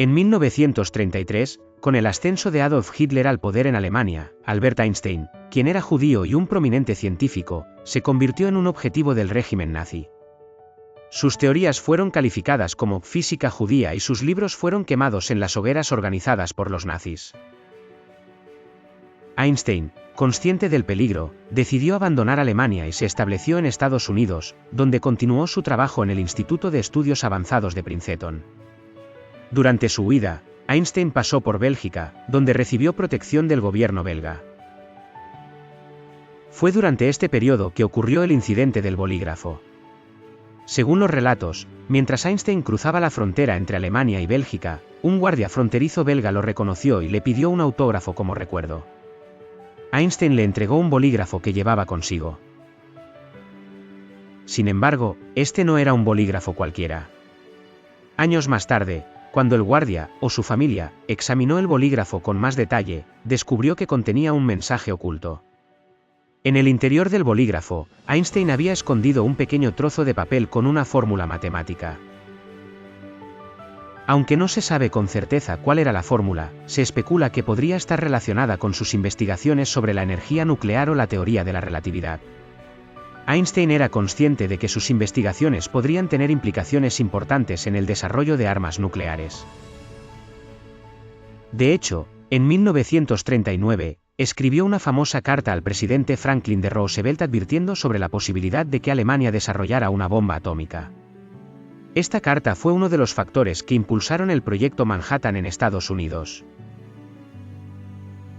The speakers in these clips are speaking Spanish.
En 1933, con el ascenso de Adolf Hitler al poder en Alemania, Albert Einstein, quien era judío y un prominente científico, se convirtió en un objetivo del régimen nazi. Sus teorías fueron calificadas como física judía y sus libros fueron quemados en las hogueras organizadas por los nazis. Einstein, consciente del peligro, decidió abandonar Alemania y se estableció en Estados Unidos, donde continuó su trabajo en el Instituto de Estudios Avanzados de Princeton. Durante su huida, Einstein pasó por Bélgica, donde recibió protección del gobierno belga. Fue durante este periodo que ocurrió el incidente del bolígrafo. Según los relatos, mientras Einstein cruzaba la frontera entre Alemania y Bélgica, un guardia fronterizo belga lo reconoció y le pidió un autógrafo como recuerdo. Einstein le entregó un bolígrafo que llevaba consigo. Sin embargo, este no era un bolígrafo cualquiera. Años más tarde, cuando el guardia, o su familia, examinó el bolígrafo con más detalle, descubrió que contenía un mensaje oculto. En el interior del bolígrafo, Einstein había escondido un pequeño trozo de papel con una fórmula matemática. Aunque no se sabe con certeza cuál era la fórmula, se especula que podría estar relacionada con sus investigaciones sobre la energía nuclear o la teoría de la relatividad. Einstein era consciente de que sus investigaciones podrían tener implicaciones importantes en el desarrollo de armas nucleares. De hecho, en 1939, escribió una famosa carta al presidente Franklin D. Roosevelt advirtiendo sobre la posibilidad de que Alemania desarrollara una bomba atómica. Esta carta fue uno de los factores que impulsaron el proyecto Manhattan en Estados Unidos.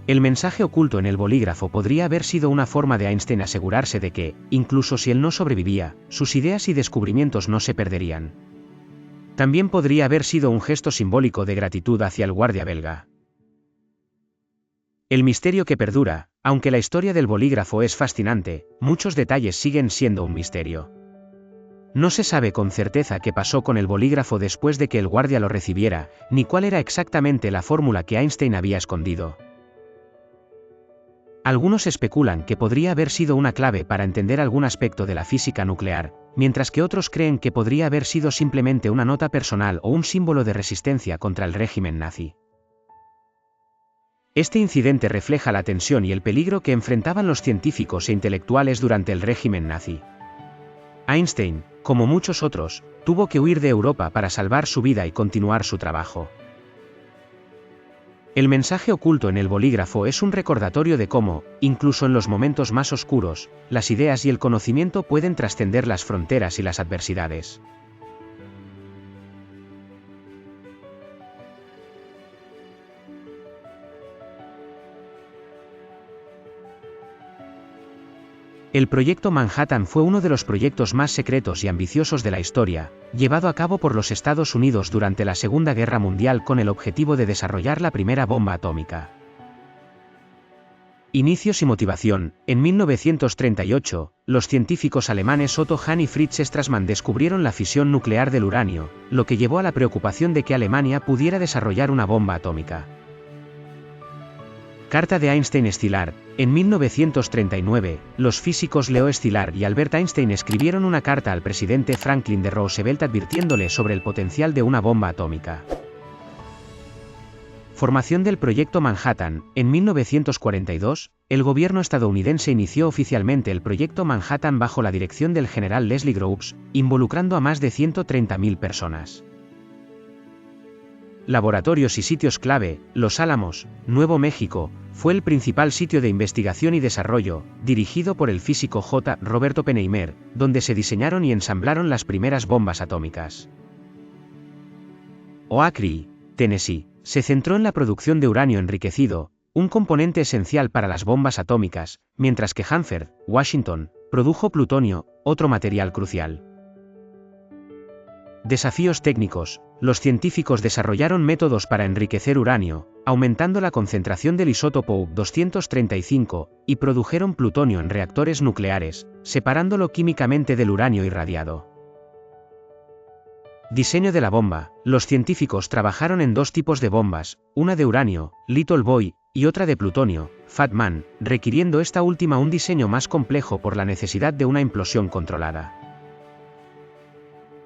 El mensaje oculto en el bolígrafo podría haber sido una forma de Einstein asegurarse de que, incluso si él no sobrevivía, sus ideas y descubrimientos no se perderían. También podría haber sido un gesto simbólico de gratitud hacia el guardia belga. El misterio que perdura, aunque la historia del bolígrafo es fascinante, muchos detalles siguen siendo un misterio. No se sabe con certeza qué pasó con el bolígrafo después de que el guardia lo recibiera, ni cuál era exactamente la fórmula que Einstein había escondido. Algunos especulan que podría haber sido una clave para entender algún aspecto de la física nuclear, mientras que otros creen que podría haber sido simplemente una nota personal o un símbolo de resistencia contra el régimen nazi. Este incidente refleja la tensión y el peligro que enfrentaban los científicos e intelectuales durante el régimen nazi. Einstein, como muchos otros, tuvo que huir de Europa para salvar su vida y continuar su trabajo. El mensaje oculto en el bolígrafo es un recordatorio de cómo, incluso en los momentos más oscuros, las ideas y el conocimiento pueden trascender las fronteras y las adversidades. El proyecto Manhattan fue uno de los proyectos más secretos y ambiciosos de la historia, llevado a cabo por los Estados Unidos durante la Segunda Guerra Mundial con el objetivo de desarrollar la primera bomba atómica. Inicios y motivación. En 1938, los científicos alemanes Otto Hahn y Fritz Strassmann descubrieron la fisión nuclear del uranio, lo que llevó a la preocupación de que Alemania pudiera desarrollar una bomba atómica. Carta de Einstein-Szilard. En 1939, los físicos Leo Szilard y Albert Einstein escribieron una carta al presidente Franklin D. Roosevelt advirtiéndole sobre el potencial de una bomba atómica. Formación del proyecto Manhattan. En 1942, el gobierno estadounidense inició oficialmente el proyecto Manhattan bajo la dirección del general Leslie Groves, involucrando a más de 130.000 personas. Laboratorios y sitios clave. Los Álamos, Nuevo México, fue el principal sitio de investigación y desarrollo, dirigido por el físico J. Robert Oppenheimer, donde se diseñaron y ensamblaron las primeras bombas atómicas. Oakville, Tennessee, se centró en la producción de uranio enriquecido, un componente esencial para las bombas atómicas, mientras que Hanford, Washington, produjo plutonio, otro material crucial. Desafíos técnicos. Los científicos desarrollaron métodos para enriquecer uranio, aumentando la concentración del isótopo U-235, y produjeron plutonio en reactores nucleares, separándolo químicamente del uranio irradiado. Diseño de la bomba. Los científicos trabajaron en dos tipos de bombas, una de uranio, Little Boy, y otra de plutonio, Fat Man, requiriendo esta última un diseño más complejo por la necesidad de una implosión controlada.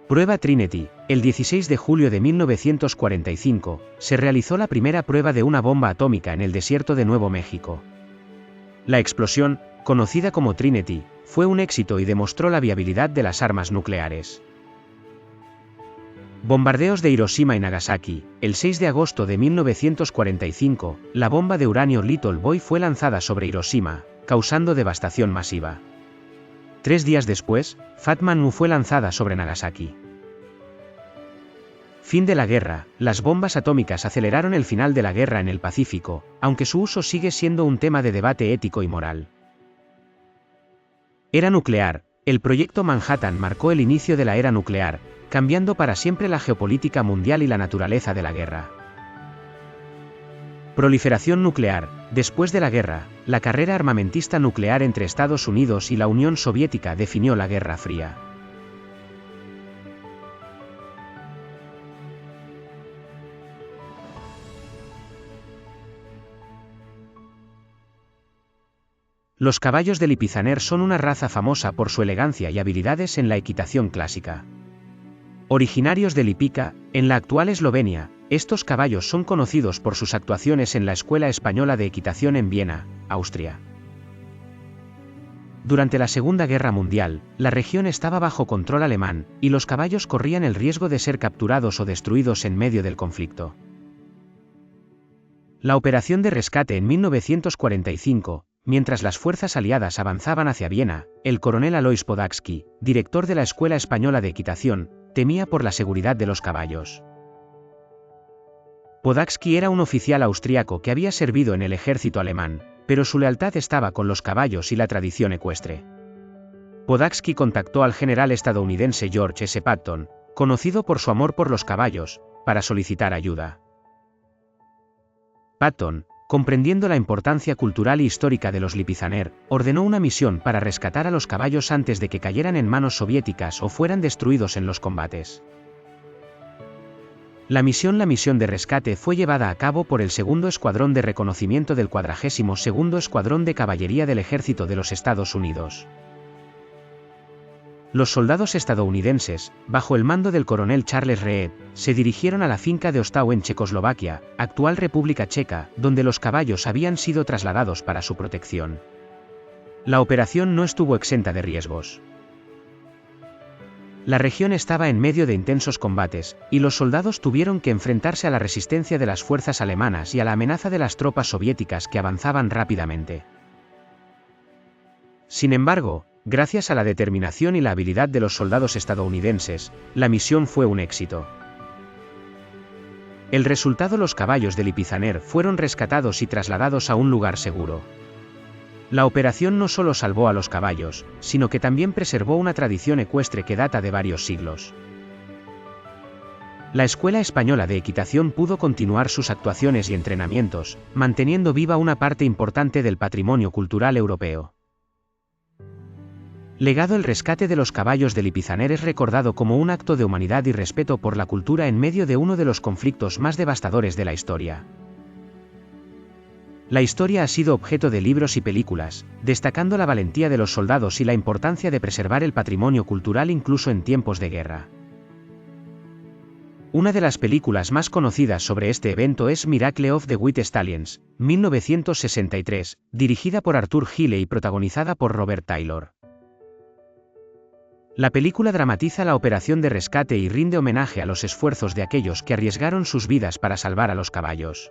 Prueba Trinity. El 16 de julio de 1945, se realizó la primera prueba de una bomba atómica en el desierto de Nuevo México. La explosión, conocida como Trinity, fue un éxito y demostró la viabilidad de las armas nucleares. Bombardeos de Hiroshima y Nagasaki. El 6 de agosto de 1945, la bomba de uranio Little Boy fue lanzada sobre Hiroshima, causando devastación masiva. 3 días después, Fat Man fue lanzada sobre Nagasaki. Fin de la guerra. Las bombas atómicas aceleraron el final de la guerra en el Pacífico, aunque su uso sigue siendo un tema de debate ético y moral. Era nuclear. El proyecto Manhattan marcó el inicio de la era nuclear, cambiando para siempre la geopolítica mundial y la naturaleza de la guerra. Proliferación nuclear. Después de la guerra, la carrera armamentista nuclear entre Estados Unidos y la Unión Soviética definió la Guerra Fría. Los caballos de Lipizzanner son una raza famosa por su elegancia y habilidades en la equitación clásica. Originarios de Lipica, en la actual Eslovenia, estos caballos son conocidos por sus actuaciones en la Escuela Española de Equitación en Viena, Austria. Durante la Segunda Guerra Mundial, la región estaba bajo control alemán, y los caballos corrían el riesgo de ser capturados o destruidos en medio del conflicto. La operación de rescate en 1945, mientras las fuerzas aliadas avanzaban hacia Viena, el coronel Alois Podacsky, director de la Escuela Española de Equitación, temía por la seguridad de los caballos. Podacsky era un oficial austriaco que había servido en el ejército alemán, pero su lealtad estaba con los caballos y la tradición ecuestre. Podacsky contactó al general estadounidense George S. Patton, conocido por su amor por los caballos, para solicitar ayuda. Patton, comprendiendo la importancia cultural y histórica de los Lipizzanner, ordenó una misión para rescatar a los caballos antes de que cayeran en manos soviéticas o fueran destruidos en los combates. La misión de rescate fue llevada a cabo por el 2º Escuadrón de Reconocimiento del 42º Escuadrón de Caballería del Ejército de los Estados Unidos. Los soldados estadounidenses, bajo el mando del coronel Charles Reed, se dirigieron a la finca de Ostał en Checoslovaquia, actual República Checa, donde los caballos habían sido trasladados para su protección. La operación no estuvo exenta de riesgos. La región estaba en medio de intensos combates, y los soldados tuvieron que enfrentarse a la resistencia de las fuerzas alemanas y a la amenaza de las tropas soviéticas que avanzaban rápidamente. Sin embargo, gracias a la determinación y la habilidad de los soldados estadounidenses, la misión fue un éxito. El resultado: los caballos de Lipizzanner fueron rescatados y trasladados a un lugar seguro. La operación no solo salvó a los caballos, sino que también preservó una tradición ecuestre que data de varios siglos. La Escuela Española de Equitación pudo continuar sus actuaciones y entrenamientos, manteniendo viva una parte importante del patrimonio cultural europeo. Legado: el rescate de los caballos de Lipizzanner es recordado como un acto de humanidad y respeto por la cultura en medio de uno de los conflictos más devastadores de la historia. La historia ha sido objeto de libros y películas, destacando la valentía de los soldados y la importancia de preservar el patrimonio cultural incluso en tiempos de guerra. Una de las películas más conocidas sobre este evento es Miracle of the White Stallions, 1963, dirigida por Arthur Hille y protagonizada por Robert Taylor. La película dramatiza la operación de rescate y rinde homenaje a los esfuerzos de aquellos que arriesgaron sus vidas para salvar a los caballos.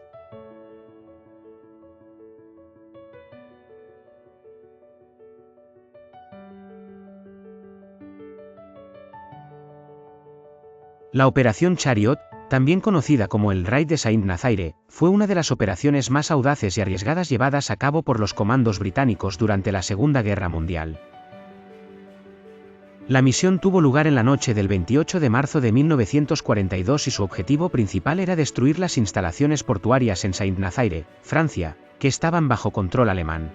La Operación Chariot, también conocida como el Raid de Saint-Nazaire, fue una de las operaciones más audaces y arriesgadas llevadas a cabo por los comandos británicos durante la Segunda Guerra Mundial. La misión tuvo lugar en la noche del 28 de marzo de 1942 y su objetivo principal era destruir las instalaciones portuarias en Saint-Nazaire, Francia, que estaban bajo control alemán.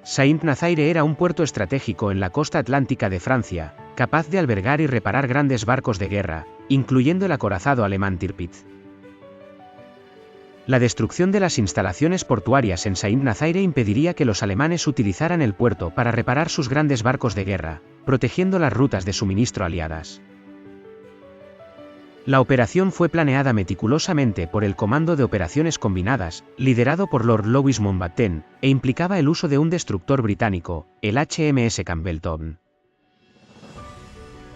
Saint-Nazaire era un puerto estratégico en la costa atlántica de Francia, capaz de albergar y reparar grandes barcos de guerra, incluyendo el acorazado alemán Tirpitz. La destrucción de las instalaciones portuarias en Saint-Nazaire impediría que los alemanes utilizaran el puerto para reparar sus grandes barcos de guerra, protegiendo las rutas de suministro aliadas. La operación fue planeada meticulosamente por el Comando de Operaciones Combinadas, liderado por Lord Louis Mountbatten, e implicaba el uso de un destructor británico, el HMS Campbelltown.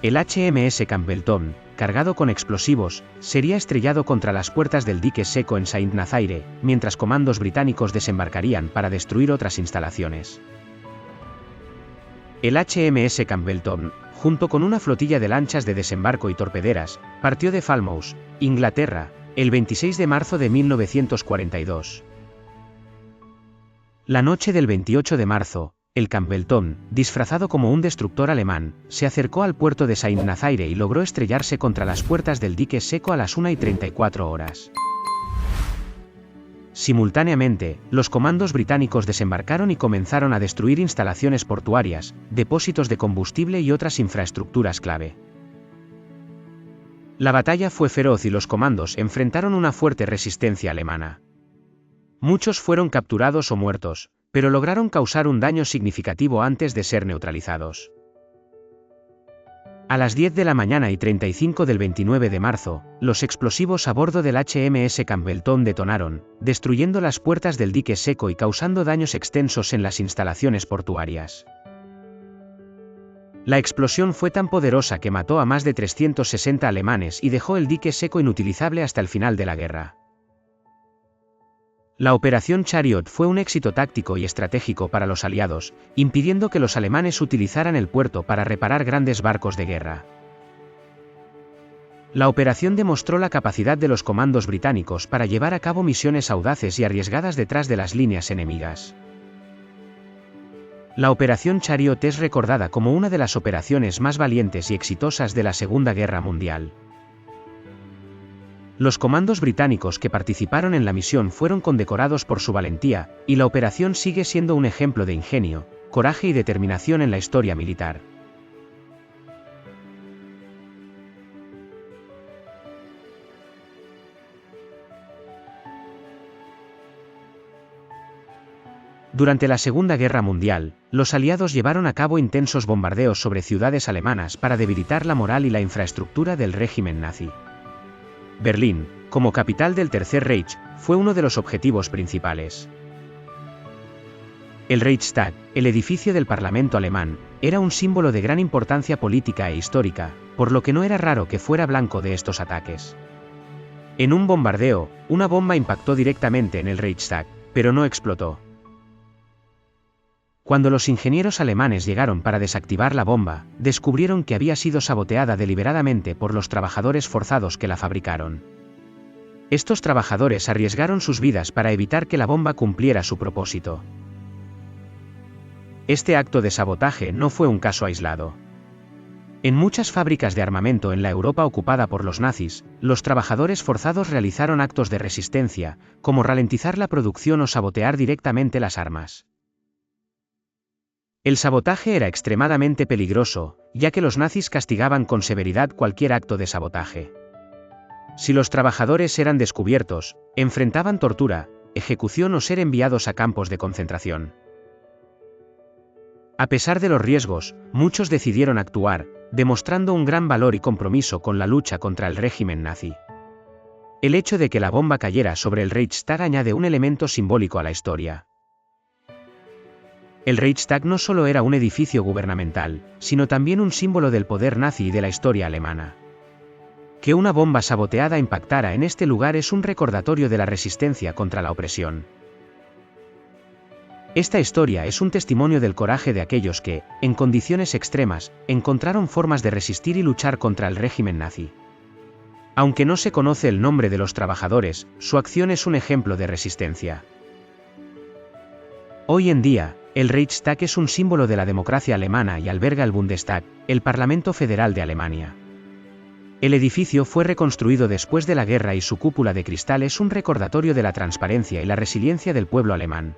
El HMS Campbelltown, cargado con explosivos, sería estrellado contra las puertas del dique seco en Saint-Nazaire, mientras comandos británicos desembarcarían para destruir otras instalaciones. El HMS Campbelltown, junto con una flotilla de lanchas de desembarco y torpederas, partió de Falmouth, Inglaterra, el 26 de marzo de 1942. La noche del 28 de marzo, el Campbelltown, disfrazado como un destructor alemán, se acercó al puerto de Saint-Nazaire y logró estrellarse contra las puertas del dique seco a las 1:34 horas. Simultáneamente, los comandos británicos desembarcaron y comenzaron a destruir instalaciones portuarias, depósitos de combustible y otras infraestructuras clave. La batalla fue feroz y los comandos enfrentaron una fuerte resistencia alemana. Muchos fueron capturados o muertos, pero lograron causar un daño significativo antes de ser neutralizados. A las 10 de la mañana y 35 del 29 de marzo, los explosivos a bordo del HMS Campbelltown detonaron, destruyendo las puertas del dique seco y causando daños extensos en las instalaciones portuarias. La explosión fue tan poderosa que mató a más de 360 alemanes y dejó el dique seco inutilizable hasta el final de la guerra. La Operación Chariot fue un éxito táctico y estratégico para los aliados, impidiendo que los alemanes utilizaran el puerto para reparar grandes barcos de guerra. La operación demostró la capacidad de los comandos británicos para llevar a cabo misiones audaces y arriesgadas detrás de las líneas enemigas. La Operación Chariot es recordada como una de las operaciones más valientes y exitosas de la Segunda Guerra Mundial. Los comandos británicos que participaron en la misión fueron condecorados por su valentía, y la operación sigue siendo un ejemplo de ingenio, coraje y determinación en la historia militar. Durante la Segunda Guerra Mundial, los aliados llevaron a cabo intensos bombardeos sobre ciudades alemanas para debilitar la moral y la infraestructura del régimen nazi. Berlín, como capital del Tercer Reich, fue uno de los objetivos principales. El Reichstag, el edificio del Parlamento alemán, era un símbolo de gran importancia política e histórica, por lo que no era raro que fuera blanco de estos ataques. En un bombardeo, una bomba impactó directamente en el Reichstag, pero no explotó. Cuando los ingenieros alemanes llegaron para desactivar la bomba, descubrieron que había sido saboteada deliberadamente por los trabajadores forzados que la fabricaron. Estos trabajadores arriesgaron sus vidas para evitar que la bomba cumpliera su propósito. Este acto de sabotaje no fue un caso aislado. En muchas fábricas de armamento en la Europa ocupada por los nazis, los trabajadores forzados realizaron actos de resistencia, como ralentizar la producción o sabotear directamente las armas. El sabotaje era extremadamente peligroso, ya que los nazis castigaban con severidad cualquier acto de sabotaje. Si los trabajadores eran descubiertos, enfrentaban tortura, ejecución o ser enviados a campos de concentración. A pesar de los riesgos, muchos decidieron actuar, demostrando un gran valor y compromiso con la lucha contra el régimen nazi. El hecho de que la bomba cayera sobre el Reichstag añade un elemento simbólico a la historia. El Reichstag no solo era un edificio gubernamental, sino también un símbolo del poder nazi y de la historia alemana. Que una bomba saboteada impactara en este lugar es un recordatorio de la resistencia contra la opresión. Esta historia es un testimonio del coraje de aquellos que, en condiciones extremas, encontraron formas de resistir y luchar contra el régimen nazi. Aunque no se conoce el nombre de los trabajadores, su acción es un ejemplo de resistencia. Hoy en día, el Reichstag es un símbolo de la democracia alemana y alberga el Bundestag, el Parlamento Federal de Alemania. El edificio fue reconstruido después de la guerra y su cúpula de cristal es un recordatorio de la transparencia y la resiliencia del pueblo alemán.